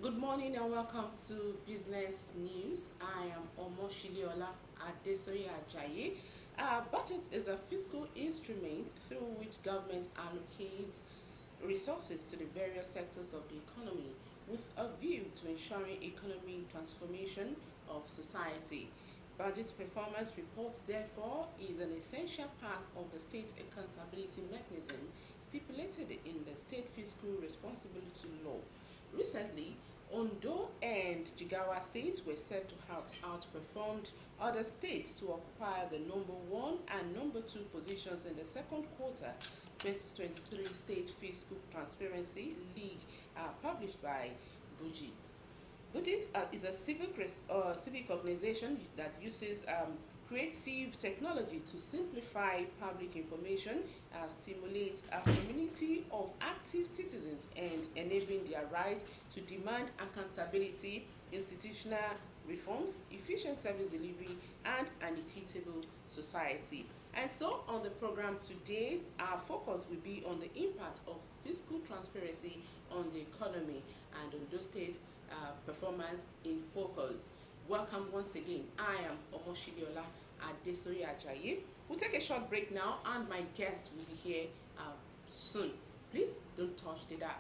Good morning and welcome to Business News. I am Omoshiliola Adesoye Ajayi. Budget is a fiscal instrument through which government allocates resources to the various sectors of the economy with a view to ensuring economic transformation of society. Budget performance reports, therefore, is an essential part of the state accountability mechanism stipulated in the State Fiscal Responsibility Law. Recently, Ondo and Jigawa states were said to have outperformed other states to occupy the number 1 and number 2 positions in the second quarter 2023 State Fiscal Transparency League published by Budget. Budget is a civic organization that uses creative technology to simplify public information, stimulate a community of active citizens, and enabling their right to demand accountability, institutional reforms, efficient service delivery, and an equitable society. And so on the program today, our focus will be on the impact of fiscal transparency on the economy and on those state performance in focus. Welcome once again. I am Omoshiliola Adesoye Ajayi. We'll take a short break now and my guest will be here soon. Please don't touch the dial.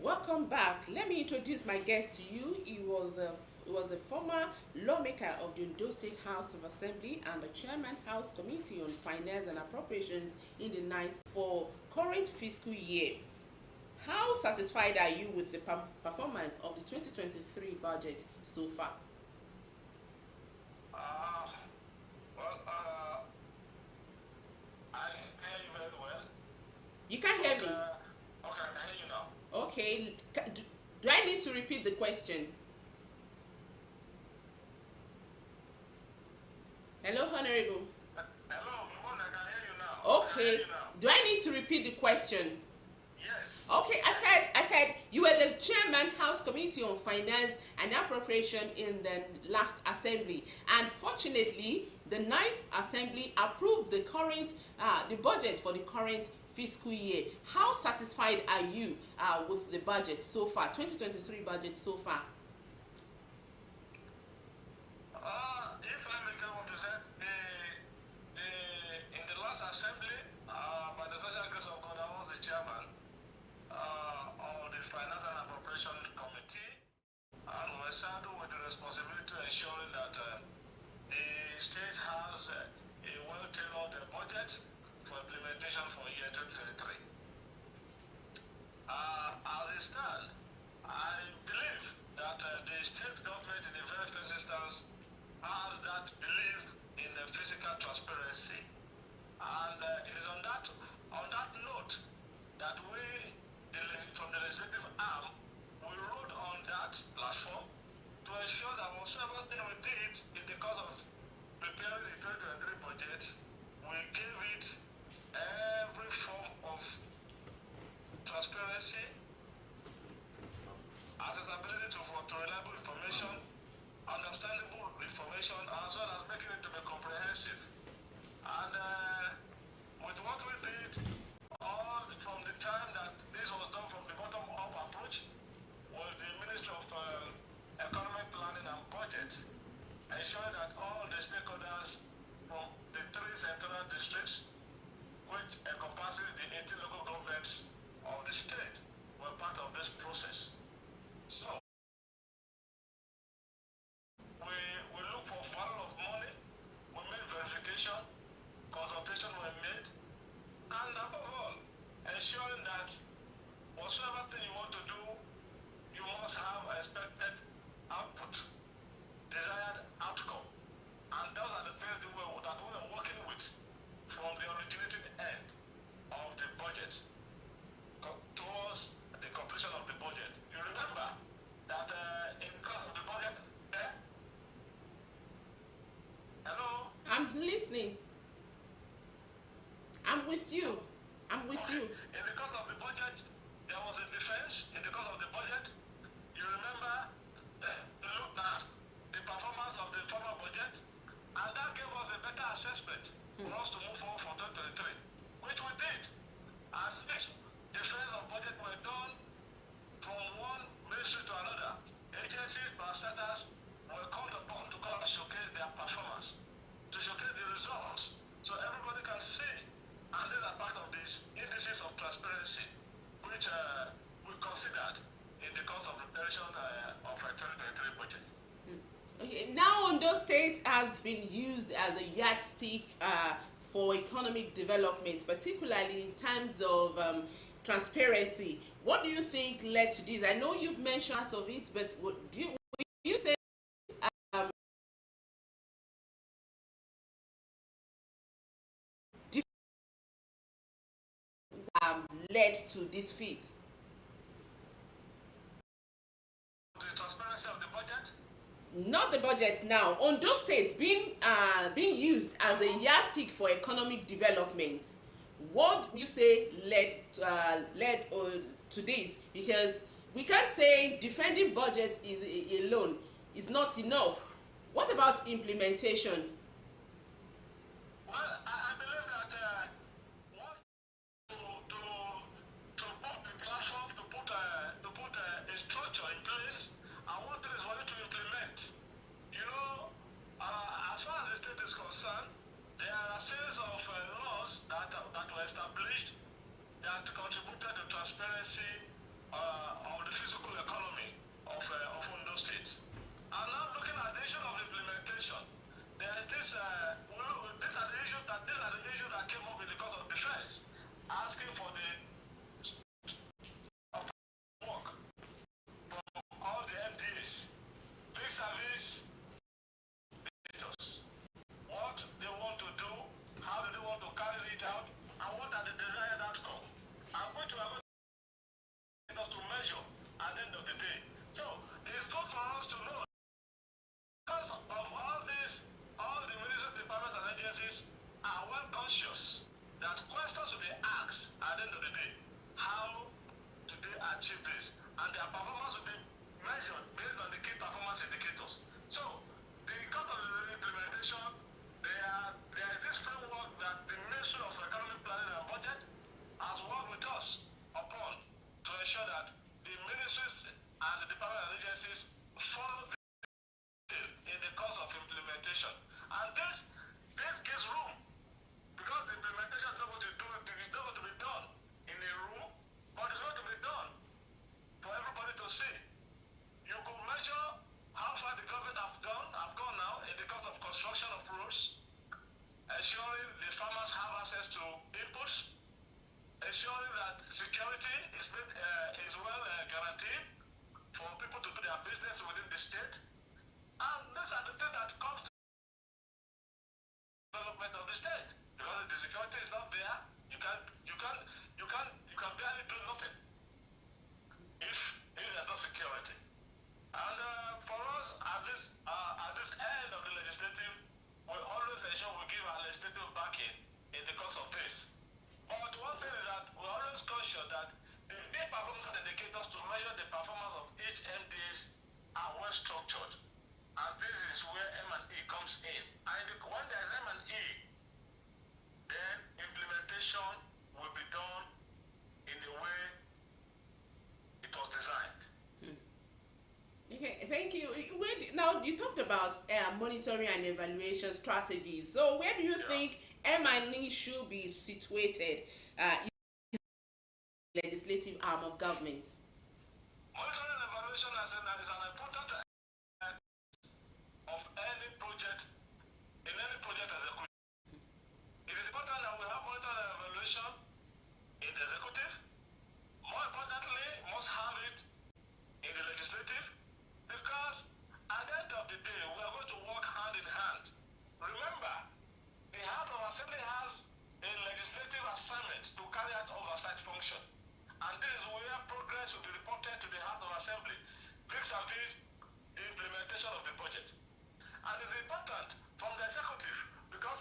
Welcome back. Let me introduce my guest to you. He was a former lawmaker of the Ondo State House of Assembly and the chairman House Committee on Finance and Appropriations in the ninth for current fiscal year. How satisfied are you with the performance of the 2023 budget so far? I hear you very well. You can't hear me. Okay, I hear you now. Okay. Do I need to repeat the question? Hello, Honorable. Hello, I can hear you now. Okay. Do I need to repeat the question? Yes. Okay, I said you were the chairman House Committee on Finance and Appropriation in the last assembly, and fortunately, the ninth assembly approved the current the budget for the current fiscal year. How satisfied are you with the budget so far, 2023 budget so far? If I may come to say, in the last assembly, by the special grace of God, I was the chairman of the Finance and Appropriation Committee, and we're saddled with the responsibility to ensuring that the state has a well-tailored budget for implementation for year 2023. As it stands, I believe that the state government in the very first instance has that belief in the physical transparency. And it is on that note that we, from the legislative arm, we rode on that platform to ensure that whatever thing we did in the course of preparing the 2023 budget, we gave it every form of transparency, accessibility to reliable information, understandable information, as well as making it to be comprehensive. And with what we did, all from the time that this was done from the bottom-up approach, was the Ministry of Economic Planning and Budget, ensuring that all the stakeholders from the 3 central districts, which encompasses the 18 local governments of the state, were part of this process. So, we look for funnel of money, we made verification, consultation were made, and above all, ensuring that whatsoever thing you want to do, you must have expected output, desired outcome. And those are the things that we were working with from the originating end of the budget towards the completion of the budget. You remember listening. I'm with you. I'm with Okay. you. In the course of the budget, there was a defense. In the course of the budget, you remember, we looked at the performance of the former budget, and that gave us a better assessment for us to move forward for 2023, which we did. And this defense of budget were done from one ministry to another. Agencies, parastatals were called upon to come and showcase their performance, to showcase the results, so everybody can see. And these are part of these indices of transparency, which we considered in the course of preparation of 2023 budget. Okay, now Ondo State has been used as a yardstick for economic development, particularly in terms of transparency. What do you think led to this? I know you've mentioned parts of it, but would you say led to this feat? The transparency of the budget? Not the budget now. Ondo State being used as a yardstick for economic development. What do you say led to this? Because we can't say defending budget alone is not enough. What about implementation? Well, I believe that one to put a platform, to put a structure in place, and one thing is for you to implement. You know, as far as the state is concerned, there are a series of laws that were established that contributed to transparency of the physical economy of Ondo State. And now looking at the issue of implementation, there is this. These are the issues that came up in the course of defense, asking for the work from all the MDAs, big service leaders, what they want to do, how do they want to carry it out, and what are the desired outcome, and which we are going to measure at the end of the day. So it's good for us to know, because of all the ministries, departments, and agencies are well conscious that questions will be asked at the end of the day. How do they achieve this? And their performance will be measured based on the key performance indicators. So, the course of the implementation, there is this framework that the Ministry of Economic Planning and Budget has worked with us upon to ensure that the ministries and the department and agencies follow in the course of implementation. And this gives room, because the implementation is not going to be done in a room, but it's going to be done for everybody to see. You could measure how far the government have gone now in the course of construction of roads, ensuring the farmers have access to inputs, ensuring that security is well guaranteed for people to do their business within the state. And these are the things that comes to development of the state. Because if the security is not there, you can barely do nothing if there's no security. And for us at this end of the legislative, we always ensure we give our legislative backing in the course of this. But one thing is that we're always conscious that the big performance indicators to measure the performance of each MDs are well structured. And this is where M&E comes in. And when there's M&E, then implementation will be done in the way it was designed. Okay, thank you. Now, you talked about monitoring and evaluation strategies. So where do you think M&E should be situated in the legislative arm of government? Monitoring and evaluation is an important of any project, in any project execution. It is important that we have monitoring and evaluation in the executive. More importantly, must have it in the legislative, because at the end of the day, we are going to work hand in hand. Remember, the House of Assembly has a legislative assignment to carry out oversight function. And this is where progress will be reported to the House of Assembly, vis-a-vis the implementation of the budget. And it's important from the executive, because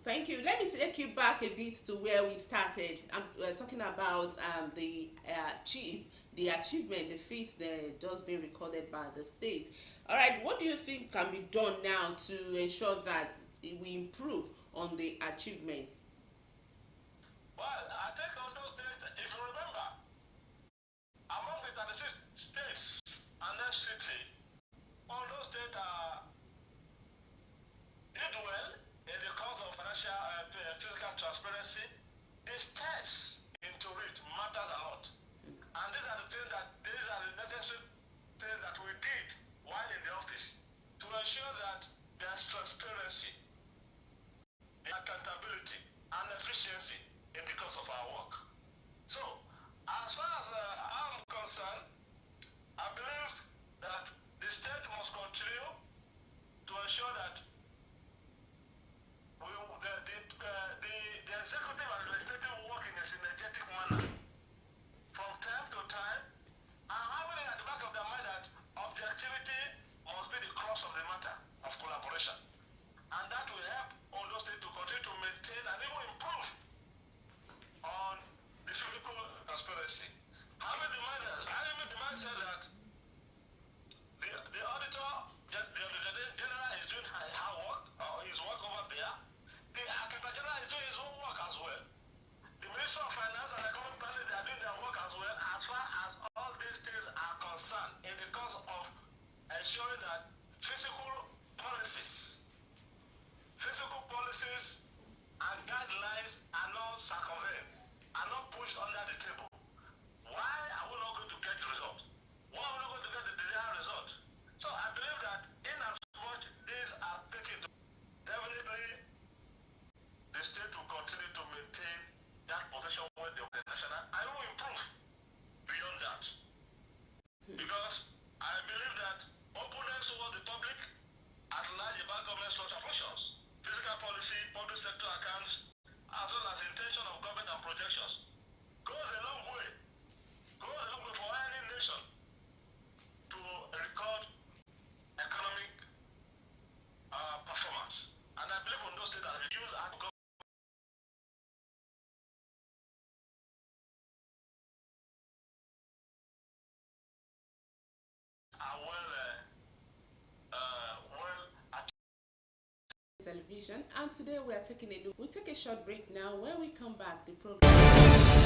Thank you. Let me take you back a bit to where we started. I'm talking about the achievement, the feats that just been recorded by the state. All right, what do you think can be done now to ensure that we improve on the achievements? Well, I think on those days, if you remember, among the 36 states and FCT, all those states did well in the cause of financial physical transparency. The steps into it matters a lot. And these are the necessary things that we did while in the office to ensure that there's transparency, accountability, and efficiency in the course of our work. So, as far as I'm concerned, I believe that the state must continue to ensure that the executive and legislative work in a synergetic manner from time to time, and having it at the back of their mind that objectivity must be the crux of the matter of collaboration. And that will help all those states to continue to maintain and even improve on the physical transparency. Having the mindset that the auditor, the general is doing her work, or his work over there, the accountant general is doing his own work as well. The Minister of Finance and Economic Planning, they are doing their work as well, as far as all these things are concerned, in the cause of ensuring that physical policies and guidelines are not circumvented, are not pushed under the table. Why are we not going to get the result? Why are we not going to get the desired result? So I believe that in as much these are taken, definitely the state will continue to maintain that position with the national and will improve beyond that. Because I believe that openness towards the public at large about government structure functions, fiscal policy, public sector accounts, as well as intention of government and projections, goes a long way for any nation to record economic performance. And I believe on those states that reduce our government are Television, and today we are taking a look. We'll take a short break now. When we come back, the program